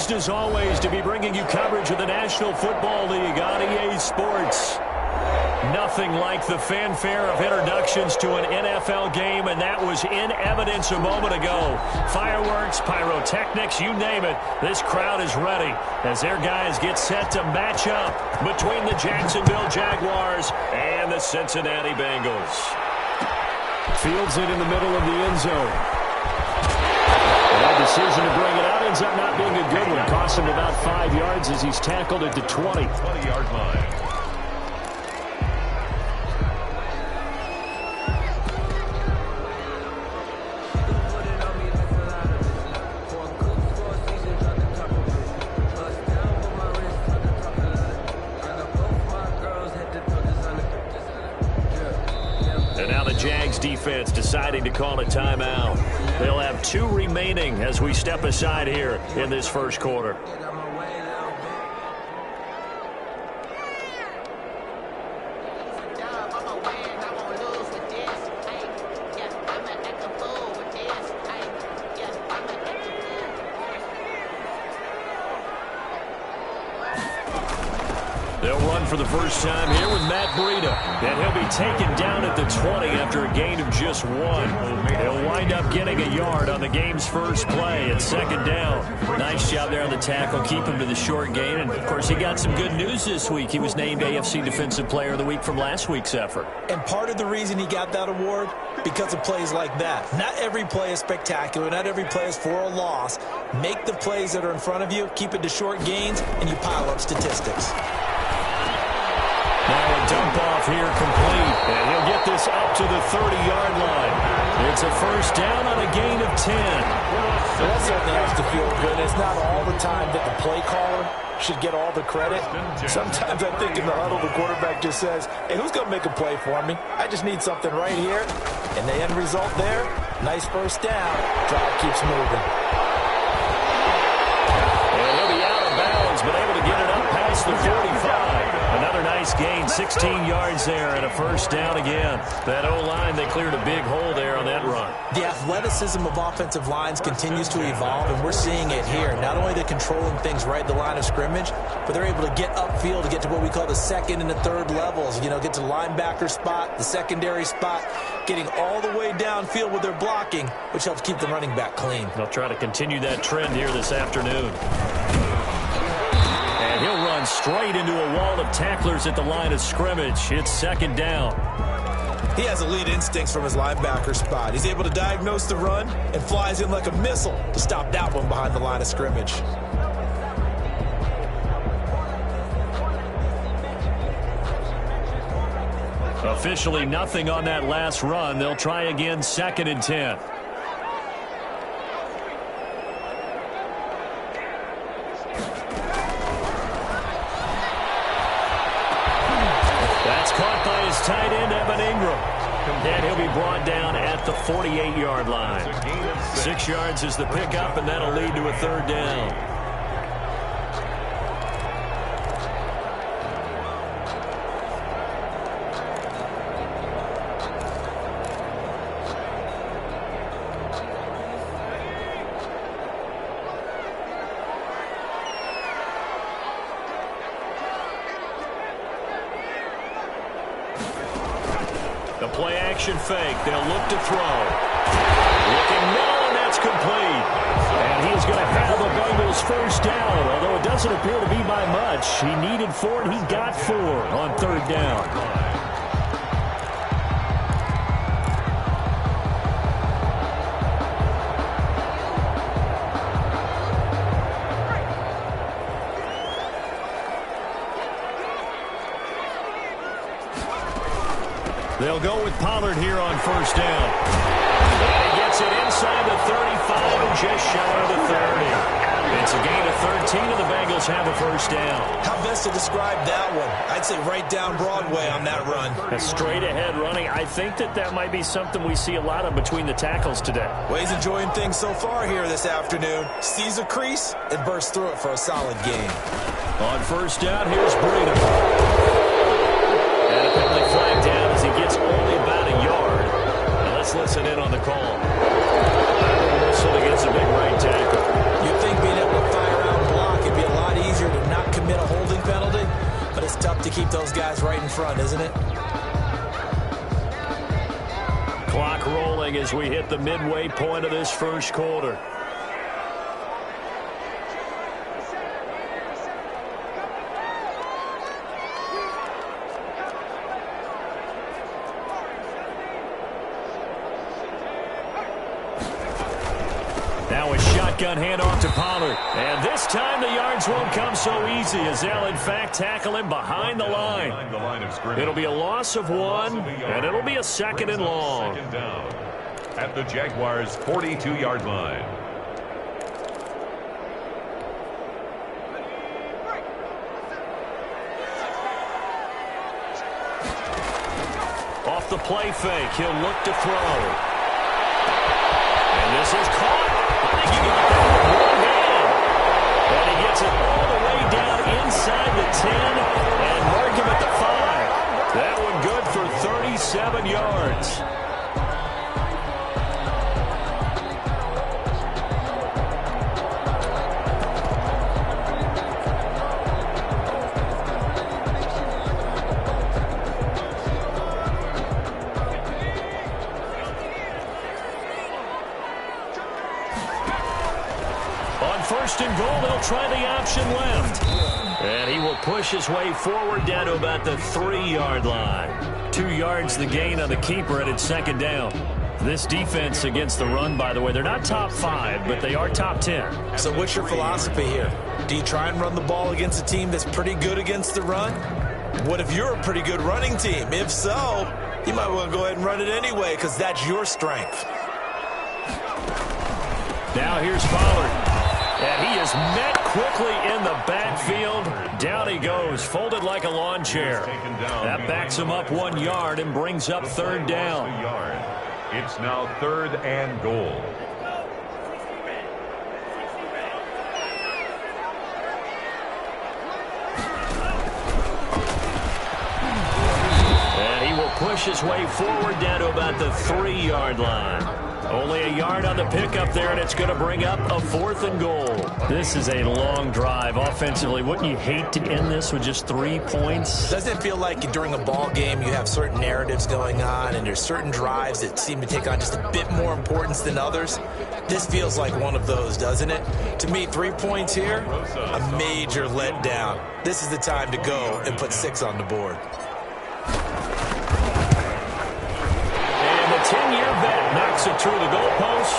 Pleased as always to be bringing you coverage of the National Football League on EA Sports. Nothing like the fanfare of introductions to an NFL game, and that was in evidence a moment ago. Fireworks, pyrotechnics, you name it. This crowd is ready as their guys get set to match up between the Jacksonville Jaguars and the Cincinnati Bengals. Fields it in the middle of the end zone. That decision to bring it out ends up not being a good one. Cost him about 5 yards as he's tackled at the 20-yard line. Jags defense deciding to call a timeout. They'll have 2 remaining as we step aside here in this first quarter. They'll run for the first time here with Matt Breida. And he'll be taken down at the 20 after a gain of just 1. He'll wind up getting a yard on the game's first play at second down. Nice job there on the tackle. Keep him to the short gain. And, of course, he got some good news this week. He was named AFC Defensive Player of the Week from last week's effort. And part of the reason he got that award, because of plays like that. Not every play is spectacular. Not every play is for a loss. Make the plays that are in front of you, keep it to short gains, and you pile up statistics. Now a dump off here complete, and he'll get this up to the 30-yard line. It's a first down on a gain of 10. Well, that certainly has to feel good. It's not all the time that the play caller should get all the credit. Sometimes I think in the huddle, the quarterback just says, hey, who's going to make a play for me? I just need something right here. And the end result there, nice first down. Drive keeps moving. And he'll be out of bounds, but able to get it up past the 45. Another nice gain, 16 yards there, and a first down again. That O-line, they cleared a big hole there on that run. The athleticism of offensive lines continues to evolve, and we're seeing it here. Not only they're controlling things right at the line of scrimmage, but they're able to get upfield to get to what we call the second and the third levels. You know, get to the linebacker spot, the secondary spot, getting all the way downfield with their blocking, which helps keep the running back clean. They'll try to continue that trend here this afternoon. And he'll run straight into a wall of tacklers at the line of scrimmage. It's second down. He has elite instincts from his linebacker spot. He's able to diagnose the run and flies in like a missile to stop that one behind the line of scrimmage. Officially nothing on that last run. They'll try again, second and 10. Tight end Evan Ingram. And he'll be brought down at the 48-yard line. 6 yards is the pickup, and that'll lead to a third down. The play-action fake. They'll look to throw. Looking middle, and that's complete. And he's going to have the Bengals first down, although it doesn't appear to be by much. He needed 4, and he got 4 on third down. They'll go with Pollard here on first down. And he gets it inside the 35 and just shy of the 30. It's a gain of 13, and the Bengals have a first down. How best to describe that one? I'd say right down Broadway on that run. A straight-ahead running. I think that might be something we see a lot of between the tackles today. Well, he's enjoying things so far here this afternoon. Sees a crease and bursts through it for a solid gain. On first down, here's Breida. And a penalty flag down as he gets only about a yard. Now let's listen in on the call. Whistle against a big right tackle. You'd think being able to fire out and block to keep those guys right in front, isn't it? Clock rolling as we hit the midway point of this first quarter. Now a shotgun handoff to Pollard. And this time the yards won't come so easy as they'll, in fact, tackle him behind the line. It'll be a loss of 1, and it'll be a second and long. Second down at the Jaguars' 42-yard line. Off the play fake, he'll look to throw. And this is caught. I think he can get that with one hand. And he gets it all the way down inside the 10 and mark him at the 5. That one good for 37 yards. First and goal, they'll try the option left. And he will push his way forward down to about the 3-yard line. 2 yards the gain on the keeper, and it's second down. This defense against the run, by the way, they're not top 5, but they are top 10. So what's your philosophy here? Do you try and run the ball against a team that's pretty good against the run? What if you're a pretty good running team? If so, you might want to go ahead and run it anyway because that's your strength. Now here's Pollard. And he is met quickly in the backfield. Down he goes, folded like a lawn chair. That backs him up 1 yard and brings up third down. It's now 3rd and goal. And he will push his way forward down to about the 3-yard line. Only a yard on the pickup there, and it's going to bring up a 4th and goal. This is a long drive offensively. Wouldn't you hate to end this with just 3 points? Doesn't it feel like during a ball game you have certain narratives going on and there's certain drives that seem to take on just a bit more importance than others? This feels like one of those, doesn't it? To me, 3 points here, a major letdown. This is the time to go and put 6 on the board. 10-year vet knocks it through the goalpost.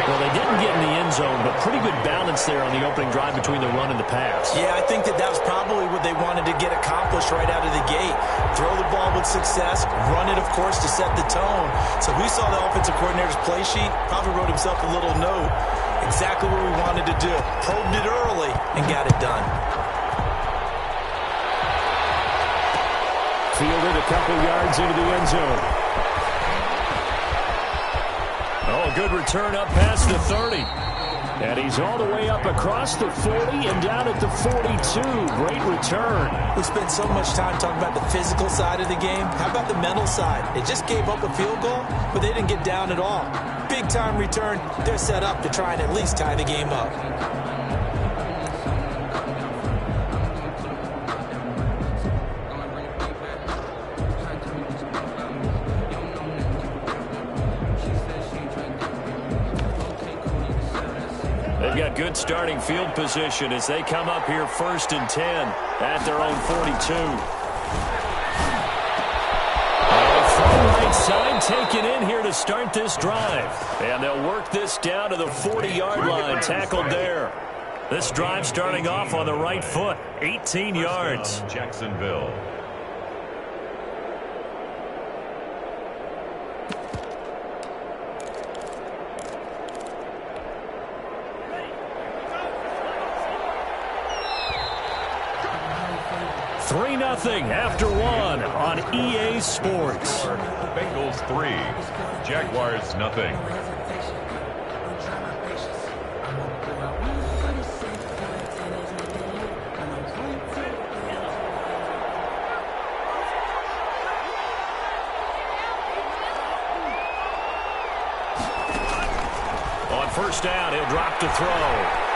Well, they didn't get in the end zone, but pretty good balance there on the opening drive between the run and the pass. Yeah, I think that was probably what they wanted to get accomplished right out of the gate. Throw the ball with success, run it, of course, to set the tone. So we saw the offensive coordinator's play sheet, probably wrote himself a little note. Exactly what we wanted to do. Probed it early and got it done. Fielded a couple yards into the end zone. Oh, good return up past the 30. And he's all the way up across the 40 and down at the 42. Great return. We spent so much time talking about the physical side of the game. How about the mental side? They just gave up a field goal, but they didn't get down at all. Big-time return. They're set up to try and at least tie the game up. They've got good starting field position as they come up here 1st and 10 at their own 42. From right side taken in here to start this drive. And they'll work this down to the 40-yard line, tackled there. This drive starting off on the right foot, 18 yards. Jacksonville. Nothing after 1 on EA Sports. Bengals 3, Jaguars nothing. On first down, he'll drop to throw.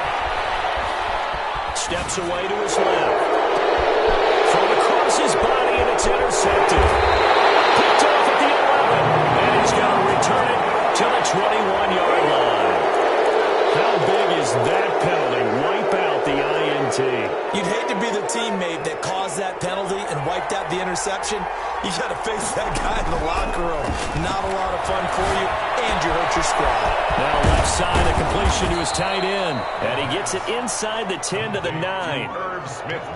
Steps away to his left. From the across his body, and it's intercepted. Picked off at the 11, and he's going to return it to the 21-yard line. How big is that penalty? Wipe out the INT. You'd hate to be the teammate that caused that penalty and wiped out the interception. You got to face that guy in the locker room. Not a lot of fun for you, and you hurt your squad. Now left side, a completion to his tight end. And he gets it inside the 10 to the 9.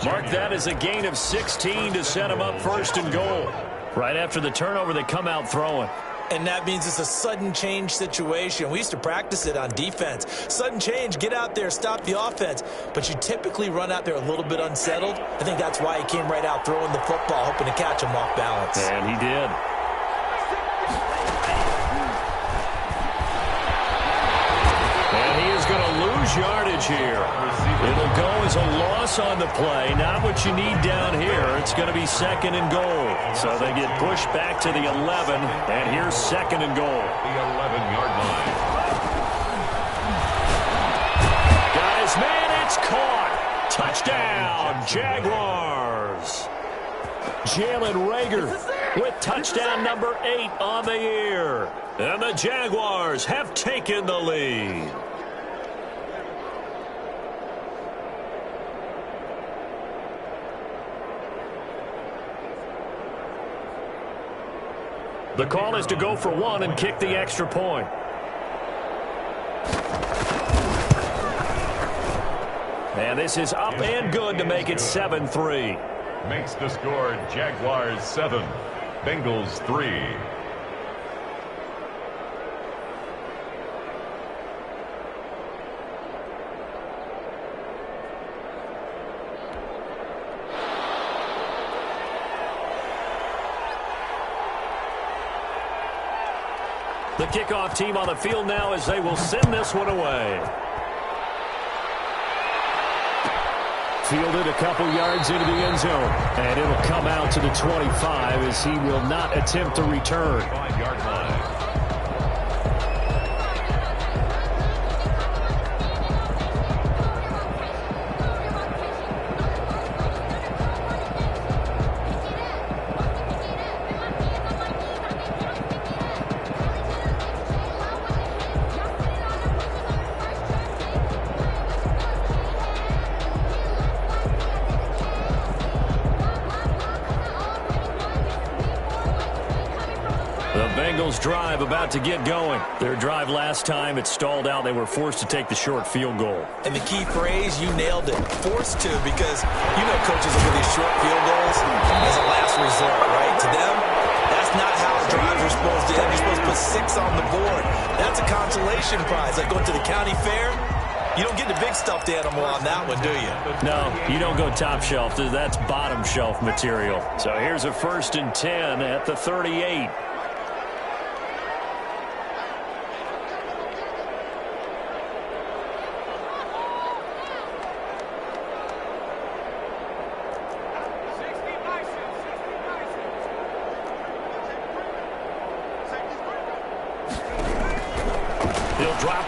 Mark that as a gain of 16 to set him up first and goal. Right after the turnover, they come out throwing. And that means it's a sudden change situation. We used to practice it on defense. Sudden change, get out there, stop the offense. But you typically run out there a little bit unsettled. I think that's why he came right out throwing the football, hoping to catch him off balance. And he did. And he is going to lose yardage here. It'll go as a loss on the play. Not what you need down here. It's going to be second and goal. So they get pushed back to the 11, and here's second and goal. The 11-yard line. Got his man, it's caught. Touchdown, Jaguars. Jalen Reagor with touchdown number 8 on the year. And the Jaguars have taken the lead. The call is to go for one and kick the extra point. And this is up and good to make it 7-3. Makes the score Jaguars 7, Bengals 3. The kickoff team on the field now as they will send this one away. Fielded a couple yards into the end zone. And it'll come out to the 25 as he will not attempt to return. 5-yard line. Drive about to get going. Their drive last time, it stalled out. They were forced to take the short field goal. And the key phrase, you nailed it. Forced to, because you know coaches look at these short field goals as a last resort, right? To them, that's not how drives are supposed to end. You're supposed to put 6 on the board. That's a consolation prize. Like going to the county fair, you don't get the big stuffed animal on that one, do you? No, you don't go top shelf. That's bottom shelf material. So here's a 1st and 10 at the 38.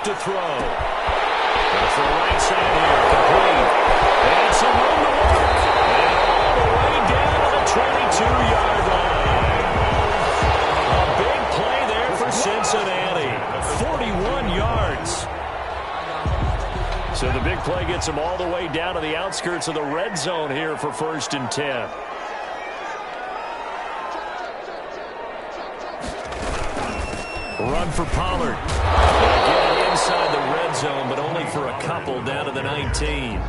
To throw. Goes for the right side here. Complete. And some room to work. And all the way down to the 22-yard line. A big play there for Cincinnati. 41 yards. So the big play gets them all the way down to the outskirts of the red zone here for 1st and 10. Run for Pollard. Inside the red zone, but only for a couple down to the 19.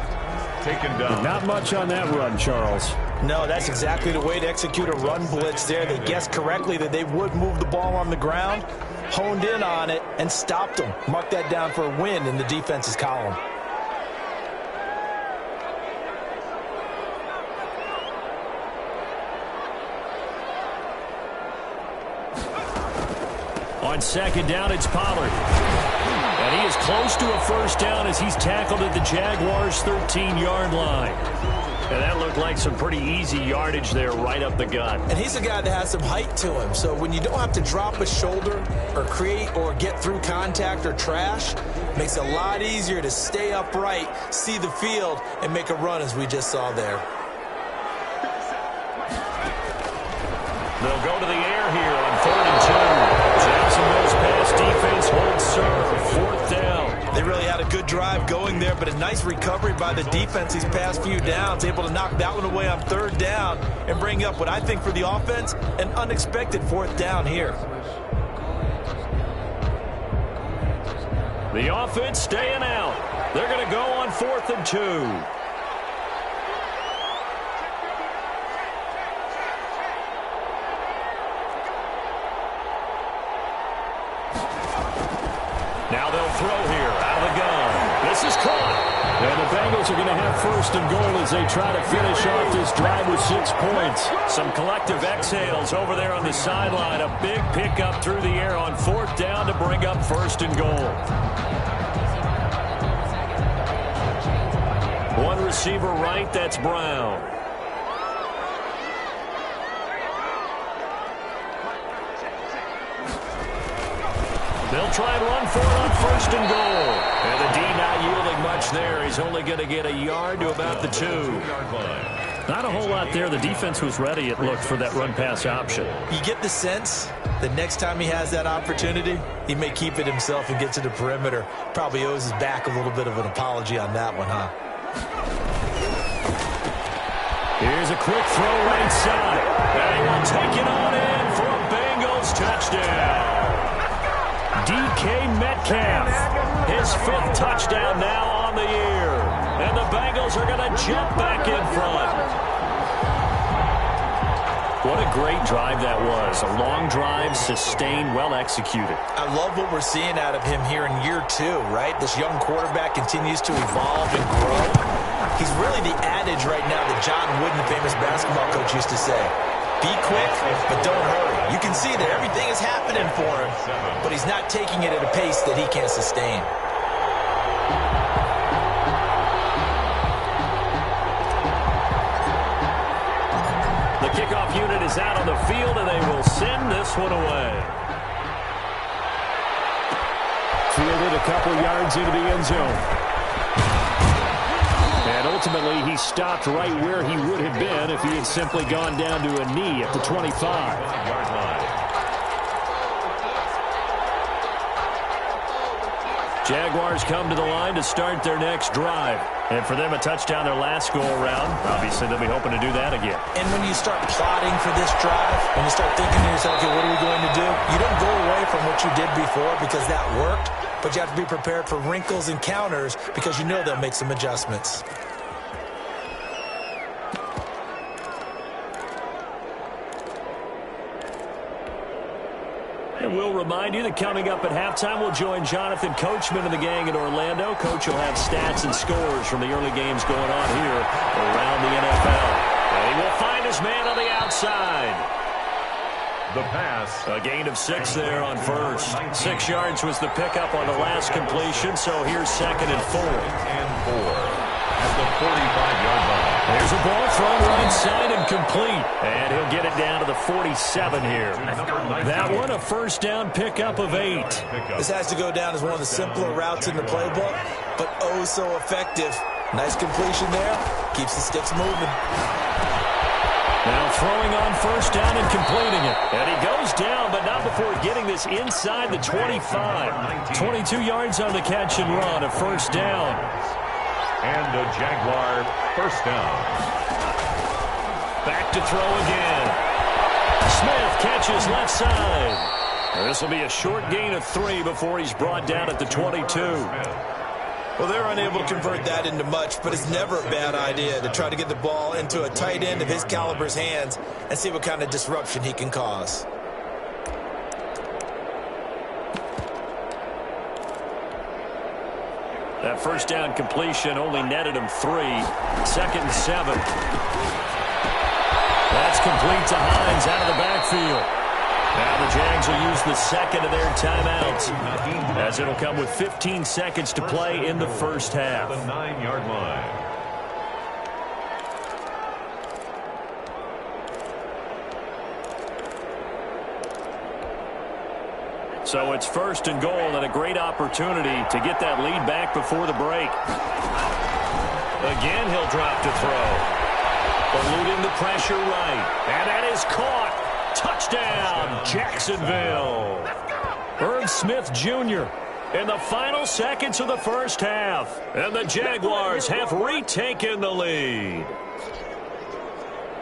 Taken down. Not much on that run, Charles. No, that's exactly the way to execute a run blitz there. They guessed correctly that they would move the ball on the ground, honed in on it, and stopped them. Mark that down for a win in the defense's column. On second down, it's Pollard. And he is close to a first down as he's tackled at the Jaguars' 13-yard line. And that looked like some pretty easy yardage there right up the gut. And he's a guy that has some height to him. So when you don't have to drop a shoulder or create or get through contact or trash, it makes it a lot easier to stay upright, see the field, and make a run as we just saw there. They'll go to the air here on 3rd and 2. Jacksonville's pass defense holds serve. 4th down. They really had a good drive going there, but a nice recovery by the defense these past few downs, able to knock that one away on 3rd down and bring up what I think for the offense, an unexpected 4th down here. The offense staying out. They're going to go on 4th and 2. Now they'll throw here out of the gun. This is caught. And the Bengals are going to have 1st and goal as they try to finish off this drive with 6 points. Some collective exhales over there on the sideline. A big pickup through the air on 4th down to bring up 1st and goal. One receiver right, that's Brown. They'll try and run for it on 1st and goal. And the D not yielding much there. He's only going to get a yard to about the 2. Not a whole lot there. The defense was ready, it looked, for that run-pass option. You get the sense that next time he has that opportunity, he may keep it himself and get to the perimeter. Probably owes his back a little bit of an apology on that one, huh? Here's a quick throw right side. And he will take it on in for a Bengals touchdown. DK Metcalf, his 5th touchdown now on the year. And the Bengals are going to jump back in front. What a great drive that was. A long drive, sustained, well executed. I love what we're seeing out of him here in year 2, right? This young quarterback continues to evolve and grow. He's really the adage right now that John Wooden, the famous basketball coach, used to say. Be quick, but don't hurry. You can see that everything is happening for him, but he's not taking it at a pace that he can't sustain. The kickoff unit is out on the field, and they will send this one away. Fielded a couple yards into the end zone. And ultimately, he stopped right where he would have been if he had simply gone down to a knee at the 25. Jaguars come to the line to start their next drive. And for them, a touchdown their last go-around. Obviously, they'll be hoping to do that again. And when you start plotting for this drive, when you start thinking to yourself, okay, what are we going to do? You don't go away from what you did before because that worked. But you have to be prepared for wrinkles and counters because you know they'll make some adjustments. And we'll remind you that coming up at halftime, we'll join Jonathan Coachman and the gang in Orlando. Coach will have stats and scores from the early games going on here around the NFL. And he will find his man on the outside. The pass. A gain of 6 there on 1st. 6 yards was the pickup on the last completion, so here's 2nd and 4. And 4 at the 45-yard line. There's a ball thrown right side and complete. And he'll get it down to the 47 here. That one, a 1st down pickup of 8. This has to go down as one of the simpler routes in the playbook, but oh so effective. Nice completion there. Keeps the sticks moving. Now throwing on 1st down and completing it. And he goes down, but not before getting this inside the 25. 22 yards on the catch and run, a 1st down. And a Jaguar 1st down. Back to throw again. Smith catches left side. This will be a short gain of 3 before he's brought down at the 22. Well, they're unable to convert that into much, but it's never a bad idea to try to get the ball into a tight end of his caliber's hands and see what kind of disruption he can cause. That 1st down completion only netted him 3. 2nd and 7. That's complete to Hines out of the backfield. Now the Jags will use the 2nd of their timeouts, as it'll come with 15 seconds to play in the 1st half. The 9-yard line. So it's 1st and goal, and a great opportunity to get that lead back before the break. Again, he'll drop to throw. Eluding the pressure right. And that is caught. Touchdown, Jacksonville. Irv Smith Jr. in the final seconds of the first half. And the Jaguars have retaken the lead.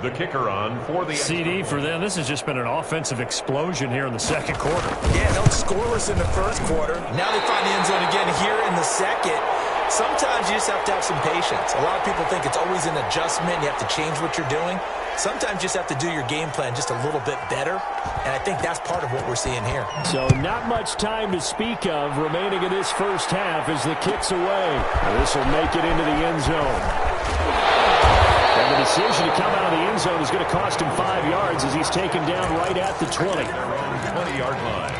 The kicker on for the CD for them. This has just been an offensive explosion here in the second quarter. Yeah, no scoreless in the first quarter. Now they find the end zone again here in the second. Sometimes you just have to have some patience. A lot of people think it's always an adjustment. You have to change what you're doing. Sometimes you just have to do your game plan just a little bit better, and I think that's part of what we're seeing here. So not much time to speak of remaining in this first half as the kick's away. This will make it into the end zone. And the decision to come out of the end zone is going to cost him 5 yards as he's taken down right at the 20. 20-yard line.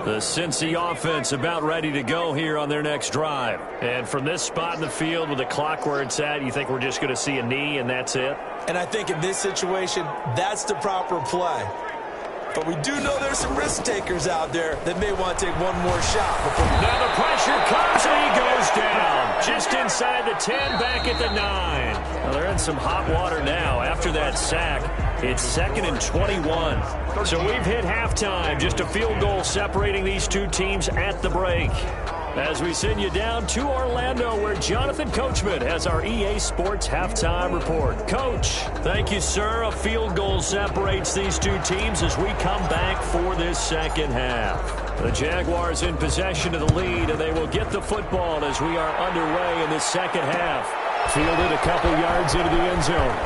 The Cincy offense about ready to go here on their next drive. And from this spot in the field with the clock where it's at, you think we're just going to see a knee and that's it? And I think in this situation, that's the proper play. But we do know there's some risk takers out there that may want to take one more shot. Now the pressure comes and he goes down. Just inside the 10, back at the 9. Well, they're in some hot water now after that sack. It's 2nd and 21. So we've hit halftime. Just a field goal separating these two teams at the break. As we send you down to Orlando, where Jonathan Coachman has our EA Sports Halftime Report. Coach, thank you, sir. A field goal separates these two teams as we come back for this second half. The Jaguars in possession of the lead, and they will get the football as we are underway in this second half. Fielded a couple yards into the end zone.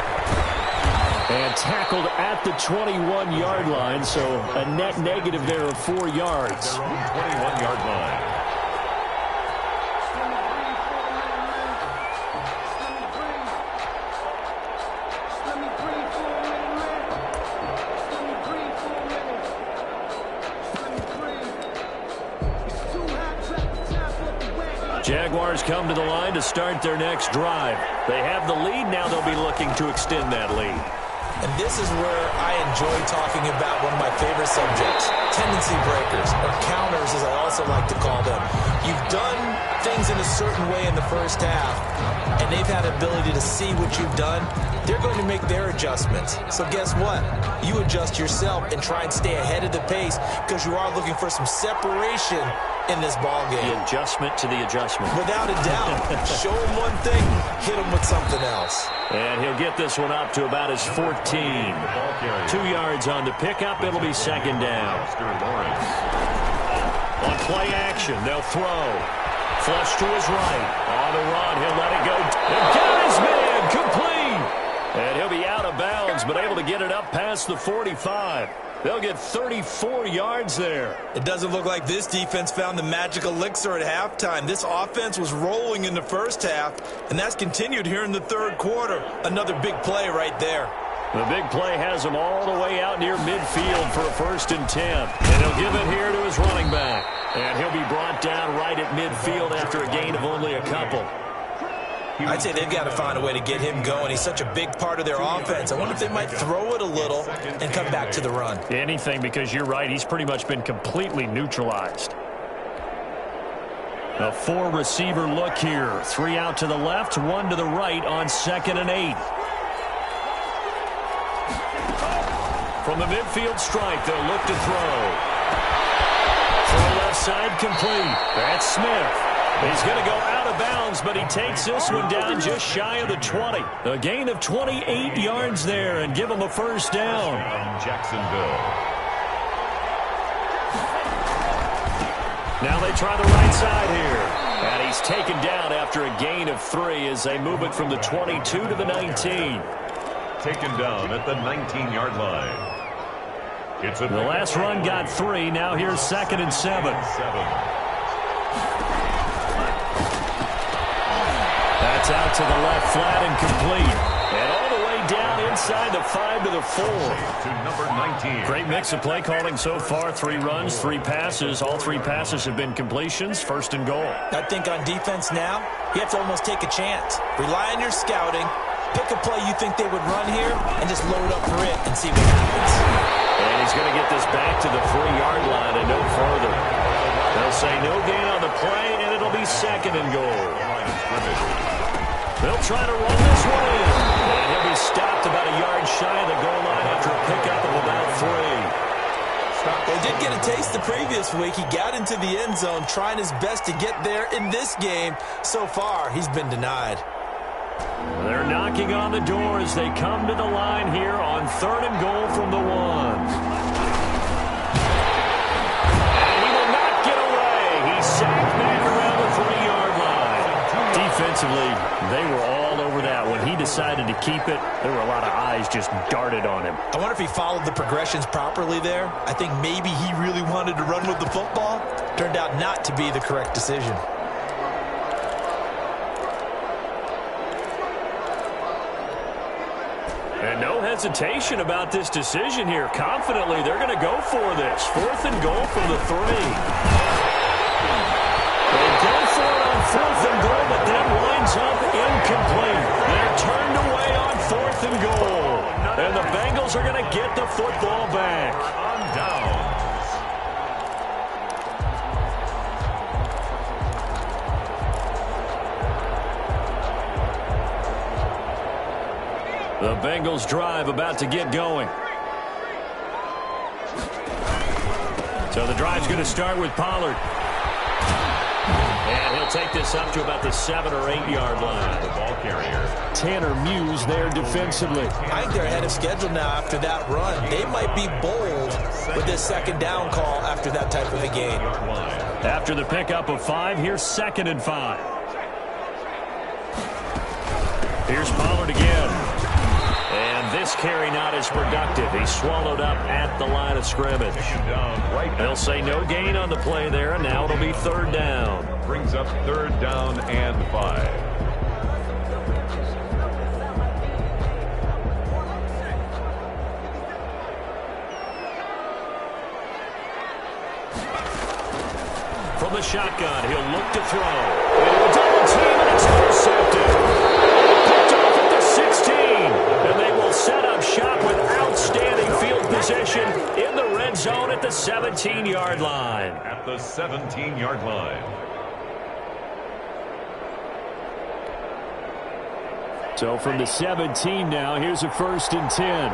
And tackled at the 21-yard line, so a net negative there of 4 yards. 21-yard line. Jaguars come to the line to start their next drive. They have the lead. Now they'll be looking to extend that lead. And this is where I enjoy talking about one of my favorite subjects, tendency breakers, or counters as I also like to call them. You've done things in a certain way in the first half, and they've had the ability to see what you've done. They're going to make their adjustments. So guess what? You adjust yourself and try and stay ahead of the pace because you are looking for some separation in this ball game. The adjustment to the adjustment. Without a doubt. Show him one thing, hit him with something else. And he'll get this one up to about his 14. 2 yards on the pickup. It'll be second down. On play action, they'll throw. Flush to his right. On the run, he'll let it go. And got his man complete. And he'll be out of bounds, but able to get it up past the 45. They'll get 34 yards there. It doesn't look like this defense found the magic elixir at halftime. This offense was rolling in the first half, and that's continued here in the third quarter. Another big play right there. The big play has him all the way out near midfield for a 1st and 10. And he'll give it here to his running back. And he'll be brought down right at midfield after a gain of only a couple. I'd say they've got to find a way to get him going. He's such a big part of their offense. I wonder if they might throw it a little and come back to the run. Anything, because you're right. He's pretty much been completely neutralized. A 4-receiver look here. 3 out to the left, 1 to the right on 2nd and 8. From the midfield strike, they'll look to throw. Throw left side complete. That's Smith. He's going to go out of bounds, but he takes this one down just shy of the 20. A gain of 28 yards there and give him a 1st down. Jacksonville. Now they try the right side here. And he's taken down after a gain of 3 as they move it from the 22 to the 19. Taken down at the 19-yard line. The last run got 3. Now here's 2nd and 7. That's out to the left, flat and complete. And all the way down inside the 5 to the 4. To number 19. Great mix of play calling so far. 3 runs, 3 passes. All 3 passes have been completions. 1st and goal. I think on defense now, you have to almost take a chance. Rely on your scouting. Pick a play you think they would run here and just load up for it and see what happens. And he's going to get this back to the 3-yard line and no further. They'll say no gain on the play, and it'll be 2nd and goal. They'll try to run this one in. And he'll be stopped about a yard shy of the goal line after a pickup of about 3. He did get a taste the previous week. He got into the end zone trying his best to get there in this game. So far, he's been denied. They're knocking on the door as they come to the line here on 3rd and goal from the 1. And he will not get away. He's sacked back around the 3-yard line. Defensively, they were all over that. When he decided to keep it, there were a lot of eyes just darted on him. I wonder if he followed the progressions properly there. I think maybe he really wanted to run with the football. Turned out not to be the correct decision. And no hesitation about this decision here. Confidently, they're going to go for this. 4th and goal from the 3. They go for it on 4th and goal, but that winds up incomplete. They're turned away on 4th and goal. And the Bengals are going to get the football back. On down. The Bengals drive about to get going. So the drive's going to start with Pollard. And he'll take this up to about the 7 or 8 yard line. The ball carrier. Tanner Muse there defensively. I think they're ahead of schedule now after that run. They might be bold with this 2nd down call after that type of a game. After the pickup of 5, here's 2nd and 5. Here's Pollard again. And this carry not as productive. He's swallowed up at the line of scrimmage. They'll say no gain on the play there, and now it'll be 3rd down. Brings up 3rd down and 5. From the shotgun, he'll look to throw. Double team, and it's intercepted. Picked off at the 16. And they will set up shop with outstanding field position in the red zone at the 17-yard line. At the 17-yard line. So from the 17 now, here's a 1st and 10.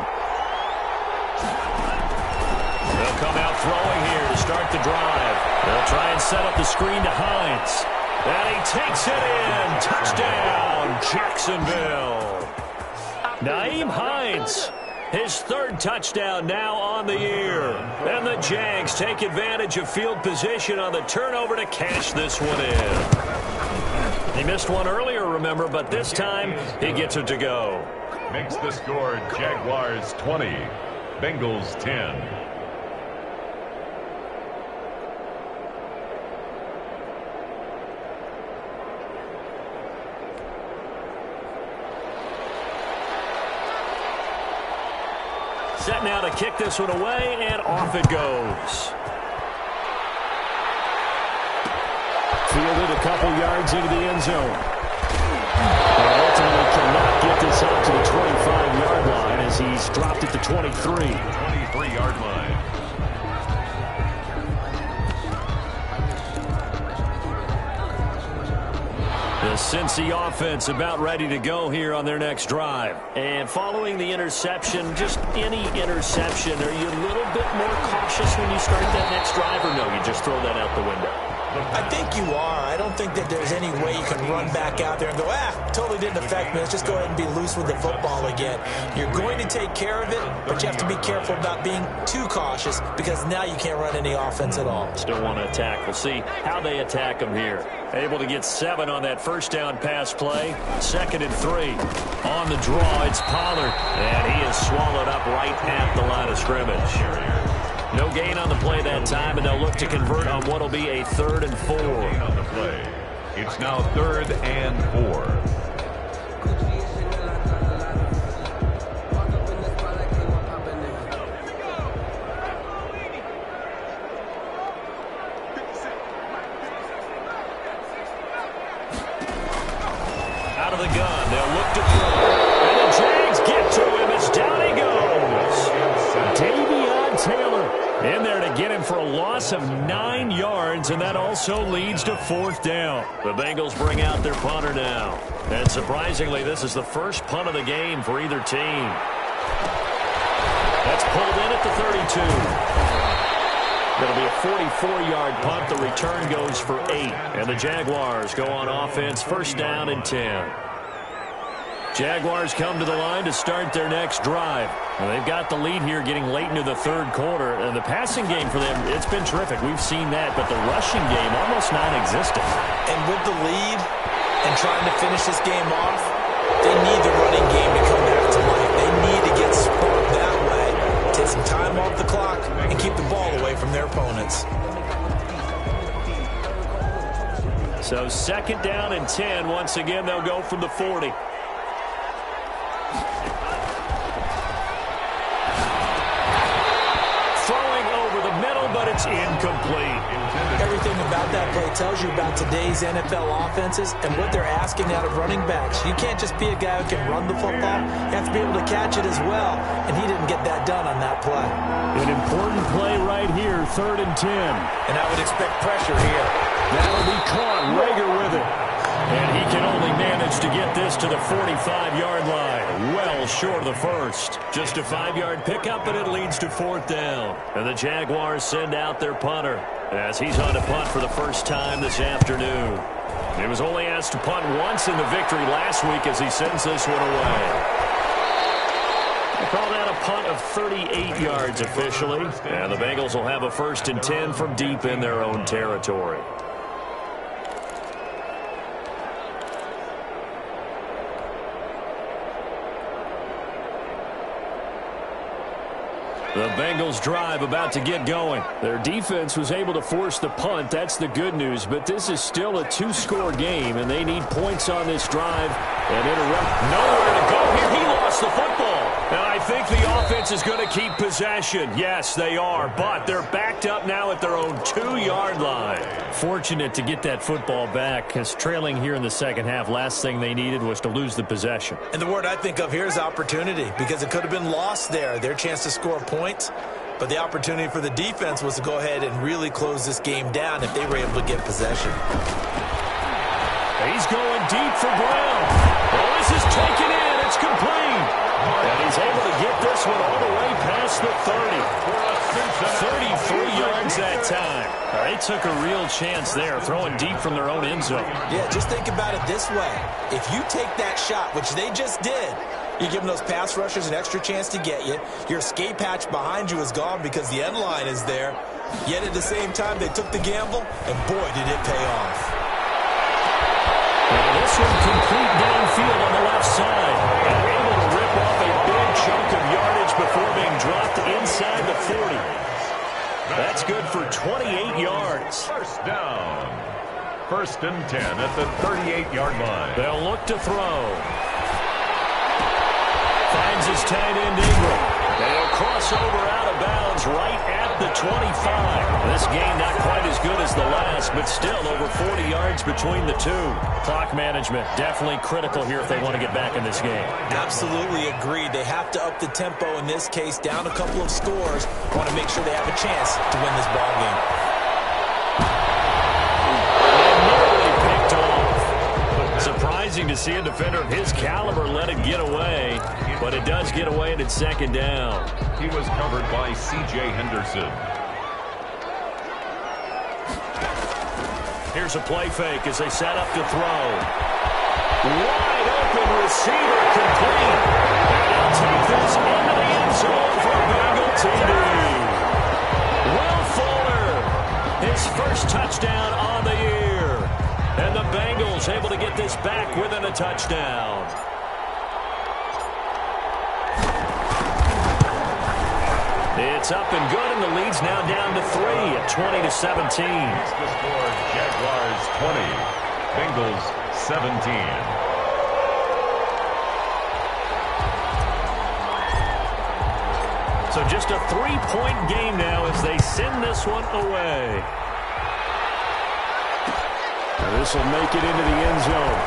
They'll come out throwing here to start the drive. They'll try and set up the screen to Hines. And he takes it in. Touchdown, Jacksonville. Nyheim Hines, his 3rd touchdown now on the year. And the Jags take advantage of field position on the turnover to cash this one in. He missed one earlier, remember, but this time he gets it to go. Makes the score Jaguars 20, Bengals 10. Set now to kick this one away, and off it goes. Fielded a couple yards into the end zone. And ultimately cannot get this out to the 25-yard line as he's dropped at the 23. 23-yard line. The Cincy offense about ready to go here on their next drive. And following the interception, just any interception, are you a little bit more cautious when you start that next drive, or no, you just throw that out the window? I think you are. I don't think that there's any way you can run back out there and go, totally didn't affect me. Let's just go ahead and be loose with the football again. You're going to take care of it, but you have to be careful about being too cautious because now you can't run any offense at all. Still want to attack. We'll see how they attack them here. Able to get 7 on that 1st down pass play. 2nd and 3. On the draw, it's Pollard, and he is swallowed up right at the line of scrimmage. No gain on the play that time, and they'll look to convert on what will be a 3rd and 4. On the play. It's now 3rd and 4. Out of the gun, they'll look to throw. And the Jags get to him as down he goes. Davion Taylor In there to get him for a loss of 9 yards, and that also leads to 4th down. The Bengals bring out their punter now. And surprisingly, this is the first punt of the game for either team. That's pulled in at the 32. It'll be a 44-yard punt. The return goes for 8. And the Jaguars go on offense, 1st down and 10. Jaguars come to the line to start their next drive. Well, they've got the lead here getting late into the 3rd quarter. And the passing game for them, it's been terrific. We've seen that. But the rushing game, almost non-existent. And with the lead and trying to finish this game off, they need the running game to come back to life. They need to get sparked that way, take some time off the clock, and keep the ball away from their opponents. So 2nd down and 10. Once again, they'll go from the 40. But it's incomplete. Everything about that play tells you about today's NFL offenses and what they're asking out of running backs. You can't just be a guy who can run the football. You have to be able to catch it as well, and he didn't get that done on that play. An important play right here, 3rd and 10. And I would expect pressure here. That'll be caught. Rager with it. And he can only manage to get this to the 45-yard line. Well short of the first. Just a 5-yard pickup, and it leads to 4th down. And the Jaguars send out their punter as he's on to punt for the first time this afternoon. He was only asked to punt once in the victory last week as he sends this one away. They call that a punt of 38 yards officially. And the Bengals will have a 1st and 10 from deep in their own territory. The Bengals drive about to get going. Their defense was able to force the punt. That's the good news. But this is still a 2-score game, and they need points on this drive. And interrupt. Nowhere to go here. He lost the football. Now, I think the offense is going to keep possession. Yes, they are. But they're backed up now at their own 2-yard line. Fortunate to get that football back, because trailing here in the second half, last thing they needed was to lose the possession. And the word I think of here is opportunity, because it could have been lost there. Their chance to score points. But the opportunity for the defense was to go ahead and really close this game down if they were able to get possession. He's going deep for Brown. Well, this is taken in. It's complete. And he's able to get this one all the way past the 30. 33 yards that time. They took a real chance there, throwing deep from their own end zone. Yeah, just think about it this way. If you take that shot, which they just did, you're giving those pass rushers an extra chance to get you. Your escape hatch behind you is gone because the end line is there. Yet at the same time, they took the gamble, and boy, did it pay off. And this one complete downfield on the left side. And able to rip off a big chunk of yardage before being dropped inside the 40. That's good for 28 yards. 1st down. 1st and 10 at the 38-yard line. They'll look to throw. Finds his tight end Ingram. They'll cross over out of bounds right at the 25. This game not quite as good as the last, but still over 40 yards between the two. Clock management definitely critical here if they want to get back in this game. Absolutely agreed. They have to up the tempo in this case, down a couple of scores. Want to make sure they have a chance to win this ball game. Surprising to see a defender of his caliber let it get away, but it does get away and it's 2nd down. He was covered by C.J. Henderson. Here's a play fake as they set up to throw. Wide open receiver complete. And he'll take this into the end zone for Bengal TD. Will Fuller, his first touchdown on the year. And the Bengals able to get this back within a touchdown. It's up and good, and the lead's now down to 3 at 20-17. It's the score, Jaguars 20, Bengals 17. So just a 3-point game now as they send this one away. This will make it into the end zone.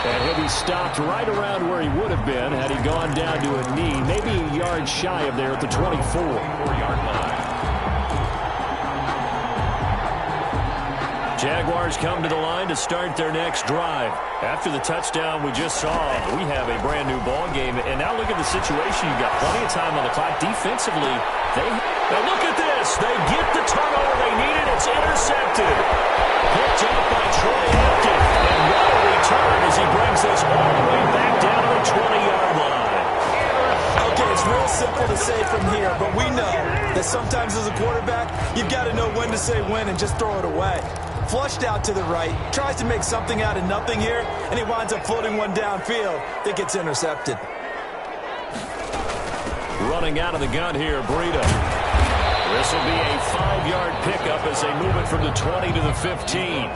And he'll be stopped right around where he would have been had he gone down to a knee, maybe a yard shy of there at the 24-yard line. Jaguars come to the line to start their next drive. After the touchdown we just saw, we have a brand-new ball game. And now look at the situation. You've got plenty of time on the clock. Defensively, now look at this. They get the turnover they needed. It's intercepted. Picked up by Troy Apken. And what a return as he brings this all the way back down to the 20-yard line. Okay, it's real simple to say from here, but we know that sometimes as a quarterback, you've got to know when to say when and just throw it away. Flushed out to the right, tries to make something out of nothing here, and he winds up floating one downfield that gets intercepted. Running out of the gun here, Breida. This will be a 5-yard pickup as they move it from the 20 to the 15.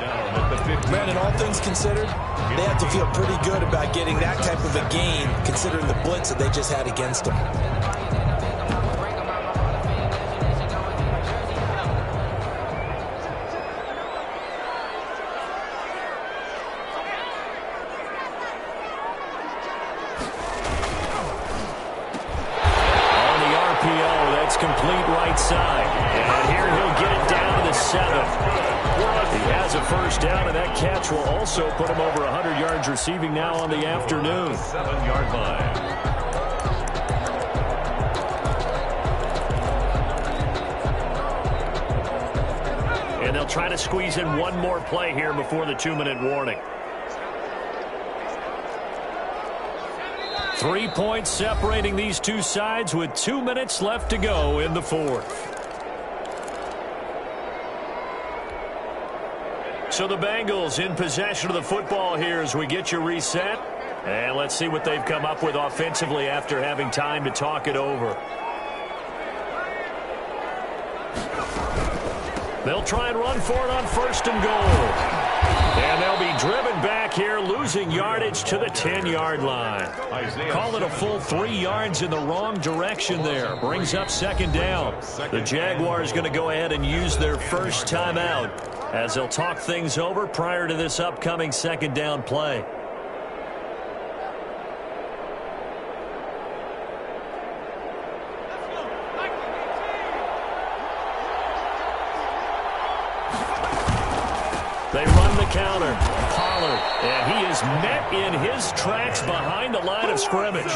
Brandon, all things considered, they have to feel pretty good about getting that type of a gain, considering the blitz that they just had against them. Complete right side. And here he'll get it down to the 7. He has a first down, and that catch will also put him over 100 yards receiving now on the afternoon. 7-yard line. And they'll try to squeeze in one more play here before the 2-minute warning. 3 points separating these two sides with 2 minutes left to go in the fourth. So the Bengals in possession of the football here as we get you reset. And let's see what they've come up with offensively after having time to talk it over. They'll try and run for it on 1st and goal. And they'll be driven back here, losing yardage to the 10-yard line. Call it a full 3 yards in the wrong direction there. Brings up 2nd down. The Jaguars going to go ahead and use their first timeout as they'll talk things over prior to this upcoming 2nd down play. They run the counter. Pollard, and he is met in his tracks behind the line of scrimmage.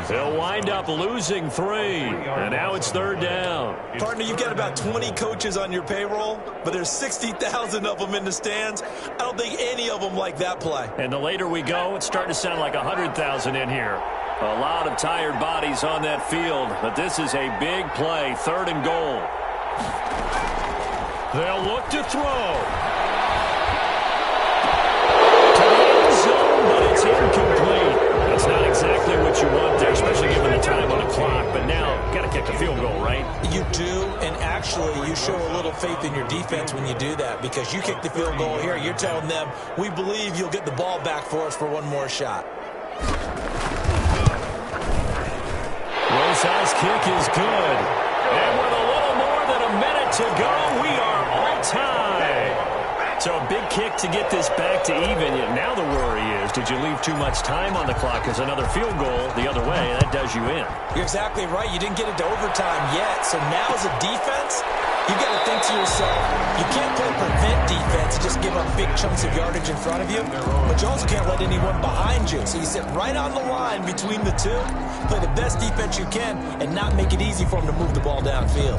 He'll wind up losing 3, and now it's 3rd down. Partner, you've got about 20 coaches on your payroll, but there's 60,000 of them in the stands. I don't think any of them like that play. And the later we go, it's starting to sound like 100,000 in here. A lot of tired bodies on that field, but this is a big play, 3rd and goal. They'll look to throw. But it's incomplete. That's not exactly what you want there, especially given the time on the clock. But now, got to kick the field goal, right? You do, and actually, you show a little faith in your defense when you do that, because you kick the field goal here. You're telling them, we believe you'll get the ball back for us for one more shot. Rose's kick is good. And with a little more than a minute to go, we are all tied. So a big kick to get this back to even. Yet now the worry is, did you leave too much time on the clock? Because another field goal the other way, that does you in. You're exactly right. You didn't get it to overtime yet. So now as a defense, you've got to think to yourself, you can't play prevent defense and just give up big chunks of yardage in front of you. But you also can't let anyone behind you. So you sit right on the line between the two, play the best defense you can, and not make it easy for them to move the ball downfield.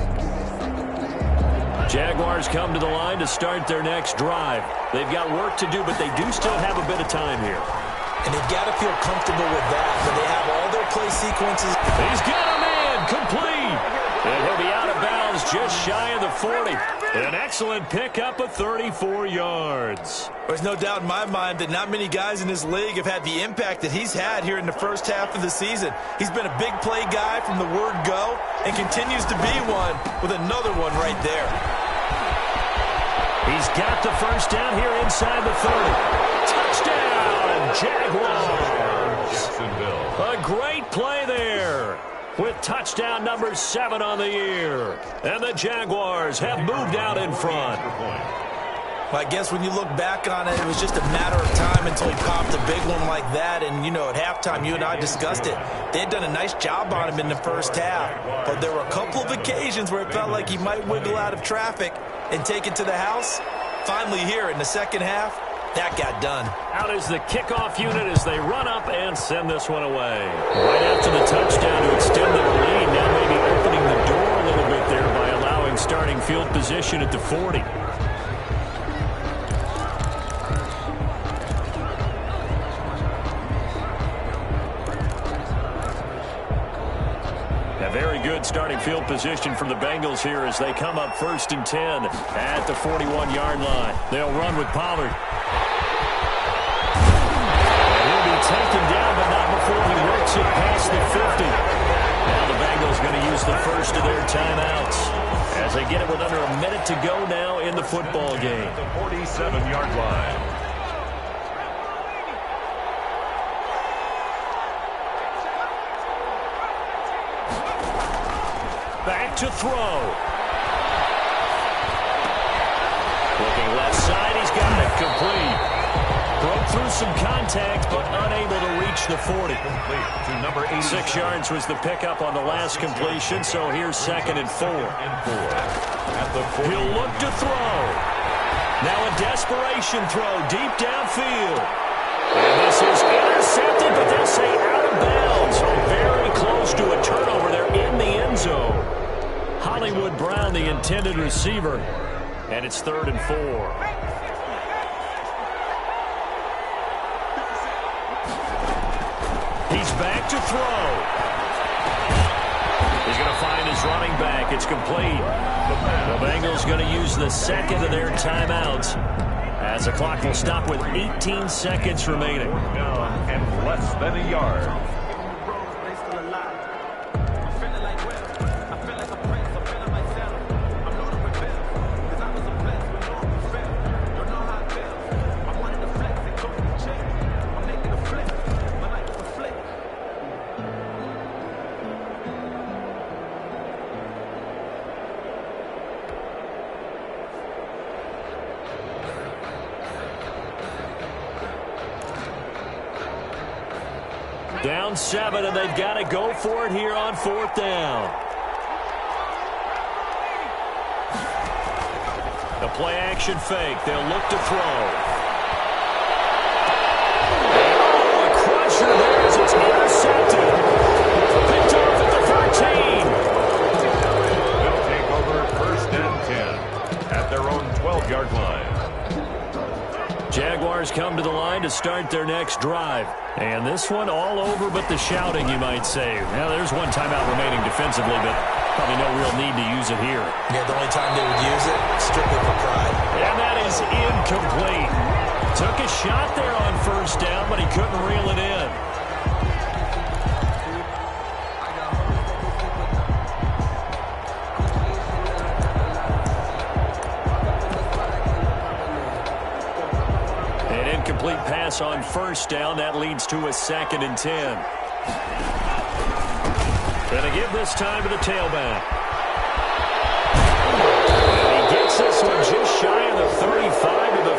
Jaguars come to the line to start their next drive. They've got work to do, but they do still have a bit of time here. And they've got to feel comfortable with that, but they have all their play sequences. He's got a man complete. And he'll be out of bounds just shy of the 40. An excellent pickup of 34 yards. There's no doubt in my mind that not many guys in this league have had the impact that he's had here in the first half of the season. He's been a big play guy from the word go and continues to be one with another one right there. He's got the first down here inside the 30. Touchdown, Jaguars. A great play there with touchdown number 7 on the year. And the Jaguars have moved out in front. I guess when you look back on it, it was just a matter of time until he popped a big one like that. And, you know, at halftime, you and I discussed it. They had done a nice job on him in the first half. But there were a couple of occasions where it felt like he might wiggle out of traffic and take it to the house. Finally here in the second half, that got done. Out is the kickoff unit as they run up and send this one away. Right after the touchdown to extend the lead, now maybe opening the door a little bit there by allowing starting field position at the 40. A very good starting field position for the Bengals here as they come up 1st and 10 at the 41-yard line. They'll run with Pollard. Taken down, but not before he works it past the 50. Now the Bengals going to use the first of their timeouts as they get it with under a minute to go now in the football game. The 47-yard line. Back to throw. Looking left side, he's got it complete. Broke through some contact, but unable to reach the 40. To number 86. 6 yards was the pickup on the last completion, so here's 2nd and 4. At the 40. He'll look to throw. Now a desperation throw deep downfield. And this is intercepted, but they'll say out of bounds. Very close to a turnover there in the end zone. Hollywood Brown, the intended receiver, and it's 3rd and 4. He's back to throw. He's going to find his running back. It's complete. The Bengals going to use the second of their timeouts as the clock will stop with 18 seconds remaining. And less than a yard. Down 7, and they've got to go for it here on 4th down. The play-action fake. They'll look to throw. Oh, a crusher there as it's intercepted. Picked off at the 13. They'll take over 1st and 10 at their own 12-yard line. Jaguars come to the line to start their next drive. And this one all over but the shouting, you might say. Now, there's one timeout remaining defensively, but probably no real need to use it here. Yeah, the only time they would use it, strictly for pride. And that is incomplete. Took a shot there on 1st down, but he couldn't reel it in. Complete pass on 1st down. That leads to a 2nd and 10. Going to give this time to the tailback. And he gets this one just shy of the 35 to the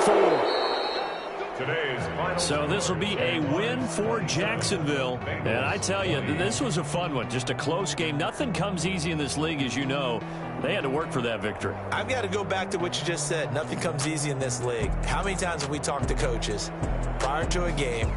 34. Today's final. So this will be a win for Jacksonville. And I tell you, this was a fun one. Just a close game. Nothing comes easy in this league, as you know. They had to work for that victory. I've got to go back to what you just said. Nothing comes easy in this league. How many times have we talked to coaches prior to a game